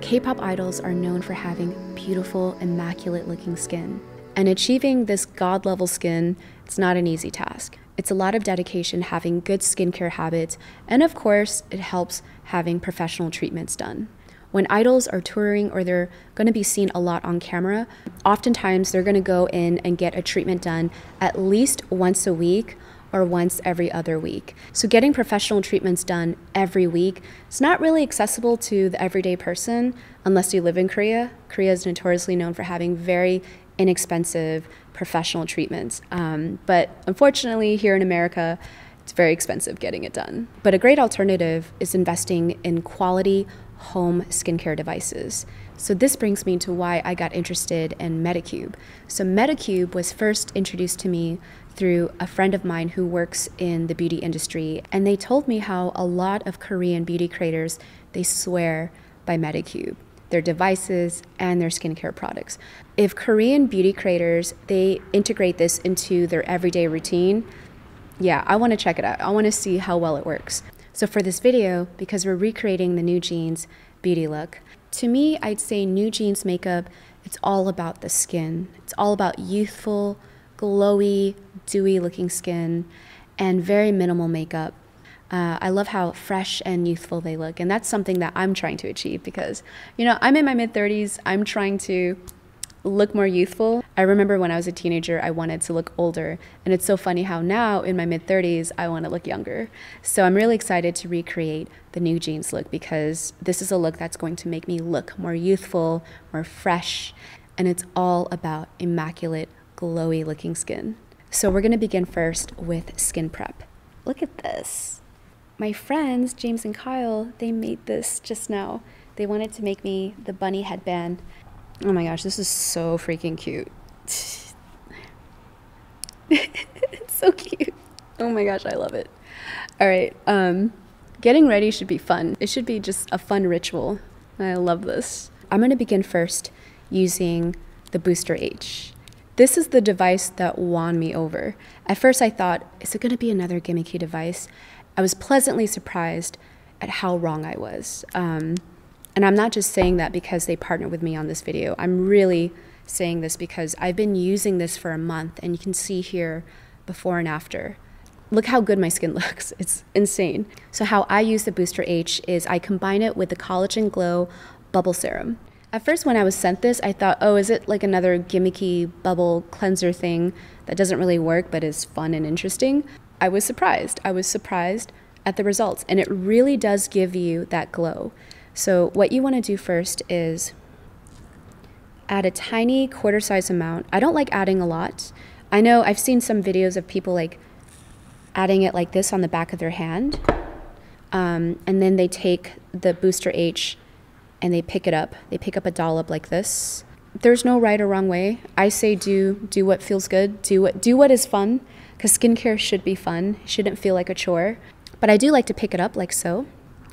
K-pop idols are known for having beautiful, immaculate looking skin. And achieving this god-level skin, it's not an easy task. It's a lot of dedication having good skincare habits, and of course, it helps having professional treatments done. When idols are touring or they're going to be seen a lot on camera, oftentimes they're going to go in and get a treatment done at least once a week or once every other week. So getting professional treatments done every week is not really accessible to the everyday person unless you live in Korea. Korea is notoriously known for having very inexpensive professional treatments. But unfortunately, here in America, it's very expensive getting it done. But a great alternative is investing in quality home skincare devices. So this brings me to why I got interested in Medicube. So Medicube was first introduced to me through a friend of mine who works in the beauty industry, and they told me how a lot of Korean beauty creators, they swear by Medicube, their devices and their skincare products. If Korean beauty creators, they integrate this into their everyday routine, yeah, I want to check it out. I want to see how well it works. So for this video, because we're recreating the NewJeans beauty look, to me, I'd say NewJeans makeup, it's all about the skin. It's all about youthful, glowy, dewy looking skin and very minimal makeup. I love how fresh and youthful they look, and that's something that I'm trying to achieve because, you know, I'm in my mid-30s, I'm trying to look more youthful. I remember when I was a teenager, I wanted to look older, and it's so funny how now in my mid-30s, I want to look younger. So I'm really excited to recreate the NewJeans look because this is a look that's going to make me look more youthful, more fresh, and it's all about immaculate, glowy looking skin. So we're going to begin first with skin prep. Look at this. My friends, James and Kyle, they made this just now. They wanted to make me the bunny headband. Oh my gosh, this is so freaking cute. It's so cute. Oh my gosh, I love it. All right, getting ready should be fun. It should be just a fun ritual. I love this. I'm going to begin first using the Booster H. This is the device that won me over. At first I thought, is it going to be another gimmicky device? I was pleasantly surprised at how wrong I was. And I'm not just saying that because they partnered with me on this video. I'm really saying this because I've been using this for a month, and you can see here before and after. Look how good my skin looks. It's insane. So how I use the Booster H is I combine it with the Collagen Glow Bubble Serum. At first when I was sent this, I thought, oh, is it like another gimmicky bubble cleanser thing that doesn't really work but is fun and interesting? I was surprised. I was surprised at the results, and it really does give you that glow. So what you want to do first is add a tiny quarter-size amount. I don't like adding a lot. I know I've seen some videos of people like adding it like this on the back of their hand, and then they take the Booster H and they pick it up. They pick up a dollop like this. There's no right or wrong way. I say do what feels good. Do what is fun, because skincare should be fun. It shouldn't feel like a chore. But I do like to pick it up like so.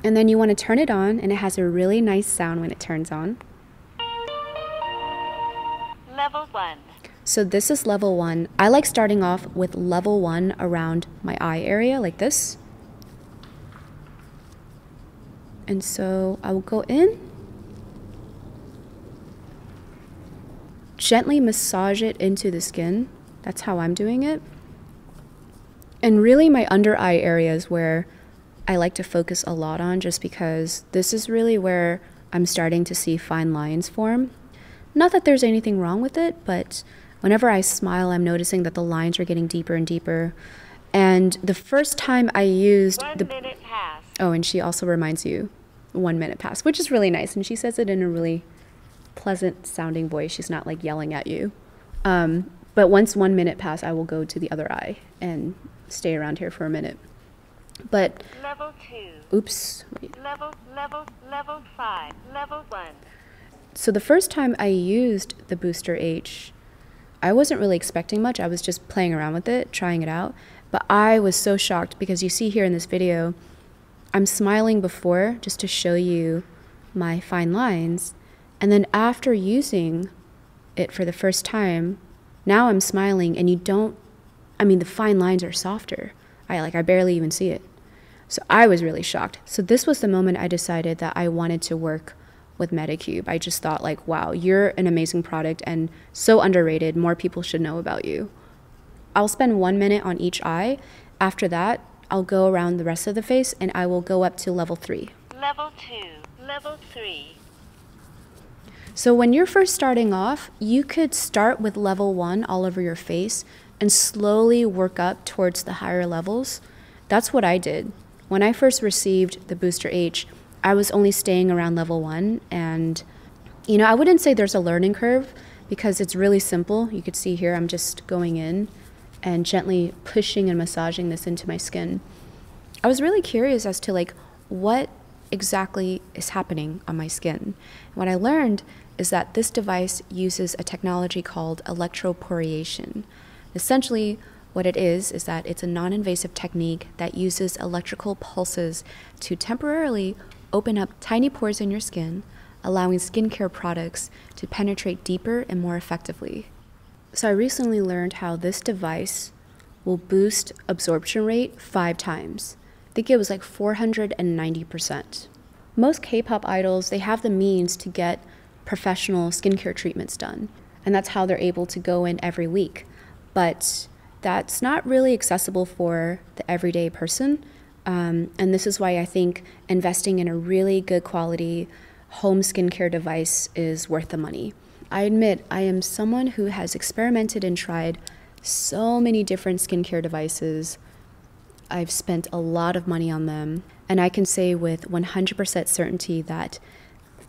And then you want to turn it on, and it has a really nice sound when it turns on. Level 1. So this is level 1. I like starting off with level 1 around my eye area like this. And so I will go in, gently massage it into the skin. That's how I'm doing it. And really my under eye area is where I like to focus a lot on, just because this is really where I'm starting to see fine lines form. Not that there's anything wrong with it, but whenever I smile, I'm noticing that the lines are getting deeper and deeper. And the first time I used 1 minute passed. Oh, and she also reminds you 1 minute passed, which is really nice. And she says it in a really pleasant sounding voice. She's not like yelling at you. But once 1 minute passed, I will go to the other eye and stay around here for a minute. But level 2. Oops. Wait. Level 5. Level 1. So the first time I used the Booster H, I wasn't really expecting much. I was just playing around with it, trying it out. But I was so shocked because you see here in this video, I'm smiling before just to show you my fine lines. And then after using it for the first time, now I'm smiling and the fine lines are softer. I barely even see it. So I was really shocked. So this was the moment I decided that I wanted to work with Medicube. I just thought like, wow, you're an amazing product and so underrated. More people should know about you. I'll spend 1 minute on each eye. After that, I'll go around the rest of the face and I will go up to level 3. Level 2. Level 3. So when you're first starting off, you could start with level 1 all over your face and slowly work up towards the higher levels. That's what I did. When I first received the Booster H, I was only staying around level 1, and you know, I wouldn't say there's a learning curve because it's really simple. You could see here I'm just going in and gently pushing and massaging this into my skin. I was really curious as to like what exactly is happening on my skin. What I learned is that this device uses a technology called electroporation. Essentially, what it is that it's a non-invasive technique that uses electrical pulses to temporarily open up tiny pores in your skin, allowing skincare products to penetrate deeper and more effectively. So I recently learned how this device will boost absorption rate 5 times. I think it was like 490%. Most K-pop idols, they have the means to get professional skincare treatments done, and that's how they're able to go in every week. But that's not really accessible for the everyday person. And this is why I think investing in a really good quality home skincare device is worth the money. I admit I am someone who has experimented and tried so many different skincare devices. I've spent a lot of money on them, and I can say with 100% certainty that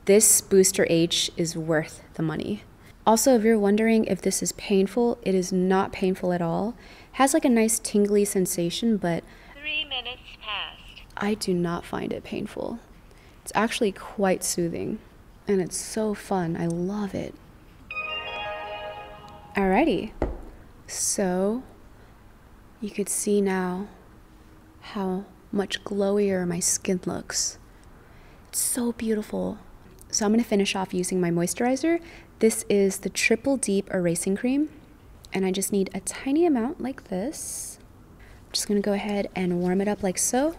this Booster H is worth the money. Also, if you're wondering if this is painful, it is not painful at all. It has like a nice tingly sensation, but 3 minutes passed. I do not find it painful. It's actually quite soothing, and it's so fun. I love it. Alrighty, so you could see now how much glowier my skin looks. It's so beautiful. So I'm going to finish off using my moisturizer. This is the Triple Deep Erasing Cream, and I just need a tiny amount like this. I'm just going to go ahead and warm it up like so,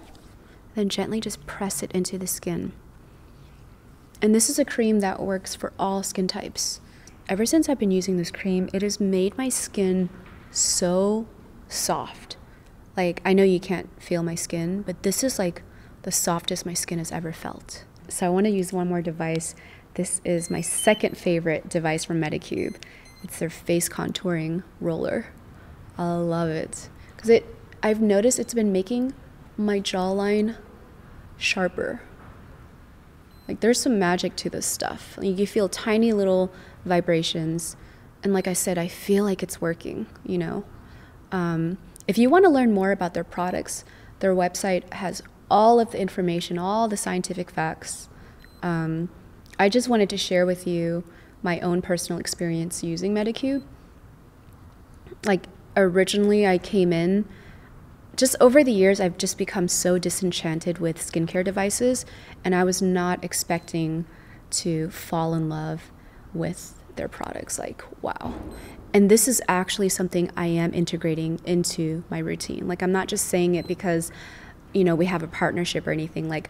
then gently just press it into the skin. And this is a cream that works for all skin types. Ever since I've been using this cream, it has made my skin so soft. Like, I know you can't feel my skin, but this is like the softest my skin has ever felt. So I want to use one more device. This is my second favorite device from Medicube. It's their face contouring roller. I love it because I've noticed it's been making my jawline sharper. Like, there's some magic to this stuff. Like, you feel tiny little vibrations, and like I said, I feel like it's working, you know. If you want to learn more about their products, their website has all of the information, all the scientific facts. I just wanted to share with you my own personal experience using Medicube. Like, originally I came in, just over the years, I've just become so disenchanted with skincare devices, and I was not expecting to fall in love with their products. Like, wow. And this is actually something I am integrating into my routine. Like, I'm not just saying it because, you know, we have a partnership or anything. Like,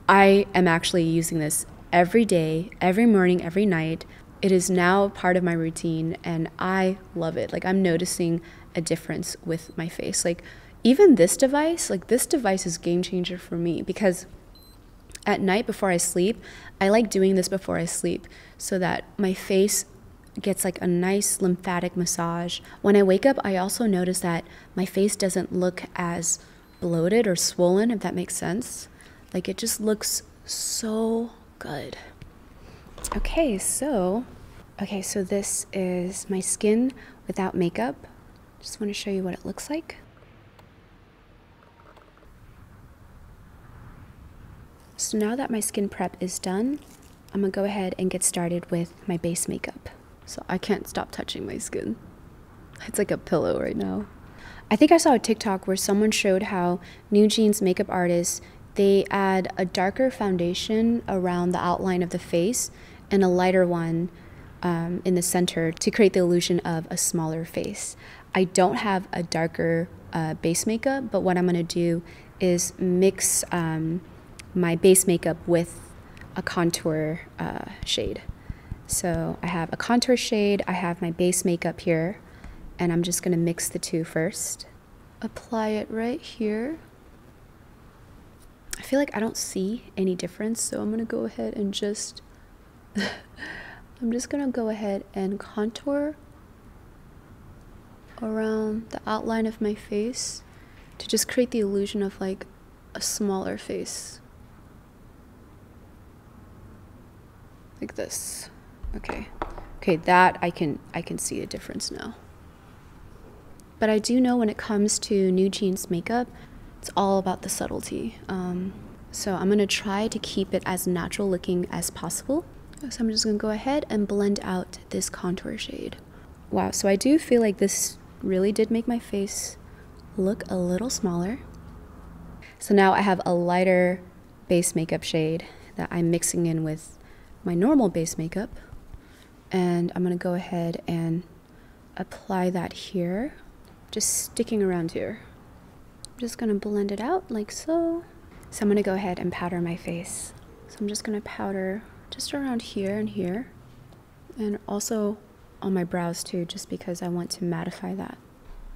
I am actually using this every day, every morning, every night. It is now part of my routine, and I love it. Like, I'm noticing a difference with my face. Like, even this device, is a game changer for me, because at night before I sleep, I like doing this before I sleep so that my face gets like a nice lymphatic massage. When I wake up, I also notice that my face doesn't look as bloated or swollen, if that makes sense. Like, it just looks so good. Okay, so this is my skin without makeup. Just want to show you what it looks like. So now that my skin prep is done, I'm gonna go ahead and get started with my base makeup. So I can't stop touching my skin. It's like a pillow right now. I think I saw a TikTok where someone showed how NewJeans makeup artists, they add a darker foundation around the outline of the face and a lighter one in the center to create the illusion of a smaller face. I don't have a darker base makeup, but what I'm gonna do is mix my base makeup with a contour shade. So I have a contour shade, I have my base makeup here, and I'm just gonna mix the two first. Apply it right here. I feel like I don't see any difference, so I'm gonna go ahead and just I'm just gonna go ahead and contour around the outline of my face to just create the illusion of like a smaller face. Like this. Okay, that I can see a difference now. But I do know when it comes to NewJeans makeup, it's all about the subtlety. So I'm gonna try to keep it as natural looking as possible. So I'm just gonna go ahead and blend out this contour shade. Wow, so I do feel like this really did make my face look a little smaller. So now I have a lighter base makeup shade that I'm mixing in with my normal base makeup, and I'm gonna go ahead and apply that here, just sticking around here. I'm just gonna blend it out like so. So I'm gonna go ahead and powder my face. So I'm just gonna powder just around here and here, and also on my brows too, just because I want to mattify that.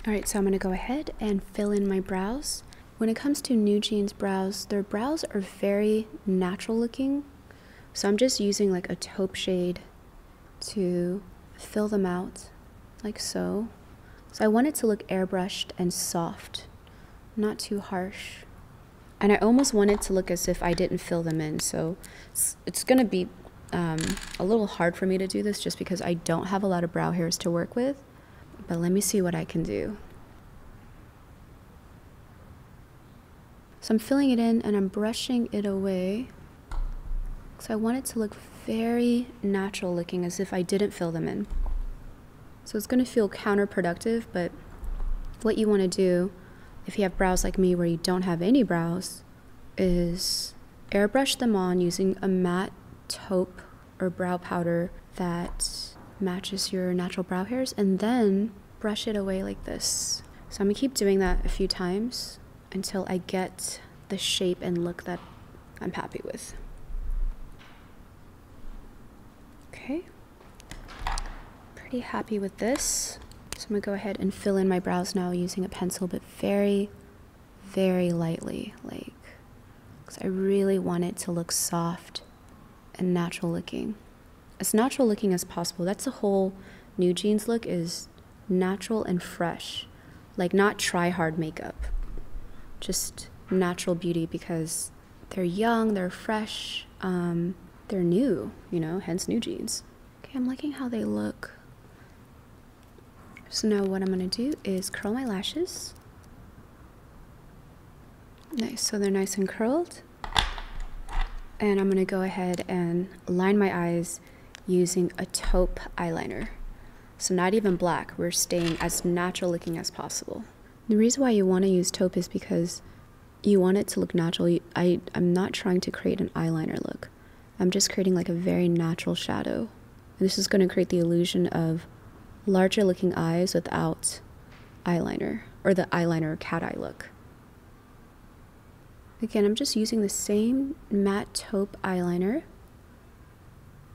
All right, so I'm gonna go ahead and fill in my brows. When it comes to NewJeans brows, their brows are very natural looking. So I'm just using like a taupe shade to fill them out, like so. So I want it to look airbrushed and soft, not too harsh. And I almost want it to look as if I didn't fill them in. So it's gonna be a little hard for me to do this just because I don't have a lot of brow hairs to work with. But let me see what I can do. So I'm filling it in and I'm brushing it away. So I want it to look very natural looking, as if I didn't fill them in. So it's gonna feel counterproductive, but what you wanna do if you have brows like me where you don't have any brows is airbrush them on using a matte taupe or brow powder that matches your natural brow hairs, and then brush it away like this. So I'm gonna keep doing that a few times until I get the shape and look that I'm happy with. Okay, pretty happy with this. So I'm gonna go ahead and fill in my brows now using a pencil, but very, very lightly, like, because I really want it to look soft and natural looking. As natural looking as possible. That's the whole NewJeans look, is natural and fresh. Like, not try hard makeup, just natural beauty, because they're young, they're fresh, they're new, you know, hence NewJeans. Okay, I'm liking how they look. So now what I'm gonna do is curl my lashes. Nice, so they're nice and curled. And I'm gonna go ahead and line my eyes using a taupe eyeliner. So not even black, we're staying as natural looking as possible. The reason why you wanna use taupe is because you want it to look natural. I'm not trying to create an eyeliner look. I'm just creating like a very natural shadow. And this is gonna create the illusion of larger looking eyes without eyeliner, or the eyeliner cat eye look. Again, I'm just using the same matte taupe eyeliner,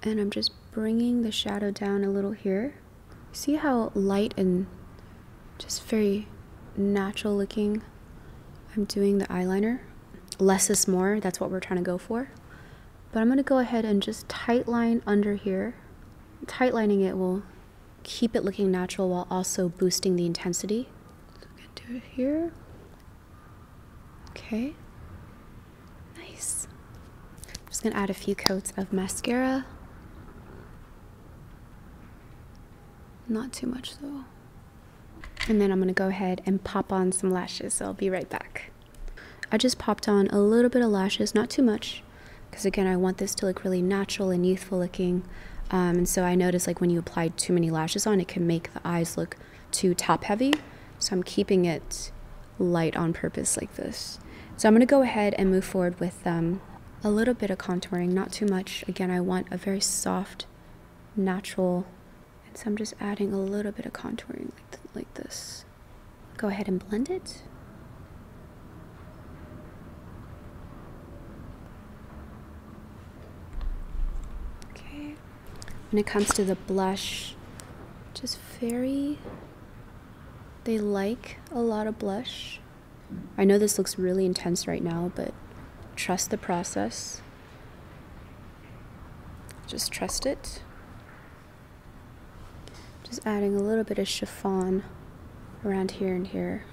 and I'm just bringing the shadow down a little here. See how light and just very natural looking I'm doing the eyeliner? Less is more, that's what we're trying to go for. But I'm gonna go ahead and just tight line under here. Tight lining it will keep it looking natural while also boosting the intensity. So I'm gonna do it here. Okay. Nice. I'm just gonna add a few coats of mascara. Not too much though. And then I'm gonna go ahead and pop on some lashes, so I'll be right back. I just popped on a little bit of lashes, not too much, because again, I want this to look really natural and youthful looking. And so I noticed like when you apply too many lashes on, it can make the eyes look too top heavy. So I'm keeping it light on purpose like this. So I'm gonna go ahead and move forward with a little bit of contouring, not too much. Again, I want a very soft, natural, and so I'm just adding a little bit of contouring like this. Go ahead and blend it. When it comes to the blush, just they like a lot of blush. I know this looks really intense right now, but trust the process. Just trust it. Just adding a little bit of chiffon around here and here.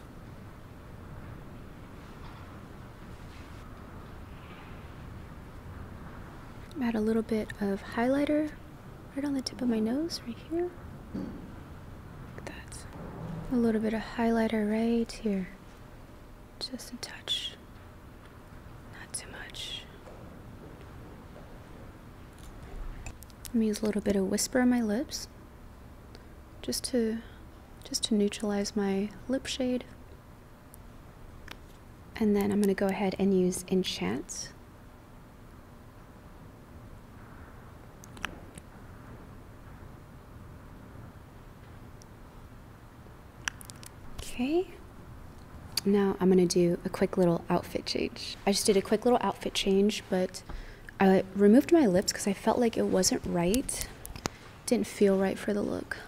Add a little bit of highlighter right on the tip of my nose, right here. Like that. A little bit of highlighter right here. Just a touch. Not too much. Let me use a little bit of whisper on my lips. Just to neutralize my lip shade. And then I'm going to go ahead and use Enchant. Okay, now I'm gonna do a quick little outfit change. I just did a quick little outfit change, but I removed my lips because I felt like it wasn't right. Didn't feel right for the look.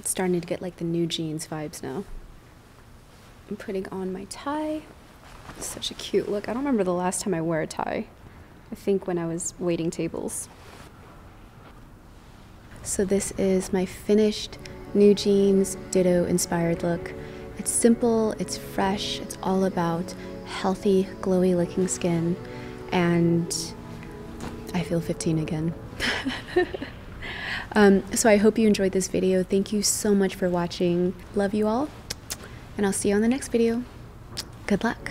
It's starting to get like the NewJeans vibes now. I'm putting on my tie. It's such a cute look. I don't remember the last time I wore a tie. I think when I was waiting tables. So this is my finished NewJeans Ditto inspired look. It's simple, it's fresh, it's all about healthy, glowy looking skin, and I feel 15 again. So I hope you enjoyed this video. Thank you so much for watching. Love you all, and I'll see you on the next video. Good luck.